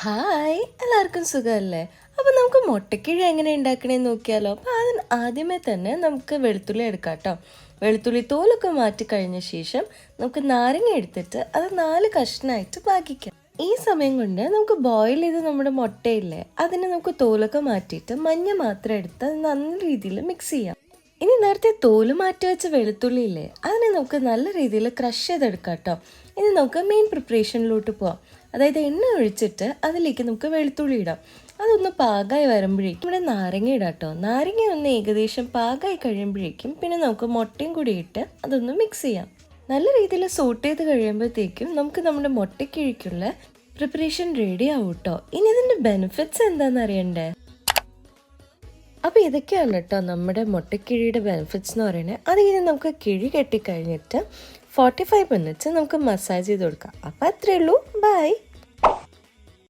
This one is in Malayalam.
ഹായ്, എല്ലാവർക്കും സുഖമല്ലേ? അപ്പോൾ നമുക്ക് മുട്ടക്കിഴി എങ്ങനെ ഉണ്ടാക്കണേന്ന് നോക്കിയാലോ? അപ്പോൾ അതിന് ആദ്യമേ തന്നെ നമുക്ക് വെളുത്തുള്ളി എടുക്കാം കേട്ടോ. വെളുത്തുള്ളി തോലൊക്കെ മാറ്റി കഴിഞ്ഞ ശേഷം നമുക്ക് നാരങ്ങ എടുത്തിട്ട് അത് 4 കഷ്ണമായിട്ട് ഭാഗിക്കാം. ഈ സമയം കൊണ്ട് നമുക്ക് ബോയിൽ ചെയ്ത് നമ്മുടെ മുട്ടയില്ലേ, അതിനെ നമുക്ക് തോലൊക്കെ മാറ്റിയിട്ട് മഞ്ഞ മാത്രം എടുത്ത് അത് നല്ല രീതിയിൽ മിക്സ് ചെയ്യാം. ഇനി നേരത്തെ തോല് മാറ്റി വെച്ച വെളുത്തുള്ളി ഇല്ലേ, അതിനെ നമുക്ക് നല്ല രീതിയിൽ ക്രഷ് ചെയ്തെടുക്കാം കേട്ടോ. ഇനി നമുക്ക് മെയിൻ പ്രിപ്പറേഷനിലോട്ട് പോവാം. അതായത് എണ്ണ ഒഴിച്ചിട്ട് അതിലേക്ക് നമുക്ക് വെളുത്തുള്ളി ഇടാം. അതൊന്ന് പാകമായി വരുമ്പോഴേക്കും ഇവിടെ നാരങ്ങ ഇടാം കേട്ടോ. നാരങ്ങ ഒന്ന് ഏകദേശം പാകമായി കഴിയുമ്പോഴേക്കും പിന്നെ നമുക്ക് മുട്ടയും കൂടി ഇട്ട് അതൊന്ന് മിക്സ് ചെയ്യാം. നല്ല രീതിയിൽ സോട്ട് ചെയ്ത് കഴിയുമ്പോഴത്തേക്കും നമുക്ക് നമ്മുടെ മുട്ടക്കിഴിക്കുള്ള പ്രിപ്പറേഷൻ റെഡി ആവും കേട്ടോ. ഇനി ഇതിൻ്റെ ബെനിഫിറ്റ്സ് എന്താണെന്ന് അറിയണ്ടേ? അപ്പോൾ ഇതൊക്കെയാണ് കേട്ടോ നമ്മുടെ മുട്ടക്കിഴിയുടെ ബെനിഫിറ്റ്സ് എന്ന് പറയുന്നത്. അത് കഴിഞ്ഞ് നമുക്ക് കിഴി കെട്ടിക്കഴിഞ്ഞിട്ട് 45 മിനിറ്റ്സ് നമുക്ക് മസാജ് ചെയ്ത് കൊടുക്കാം. അപ്പോൾ അത്രയേ ഉള്ളൂ. ബൈ.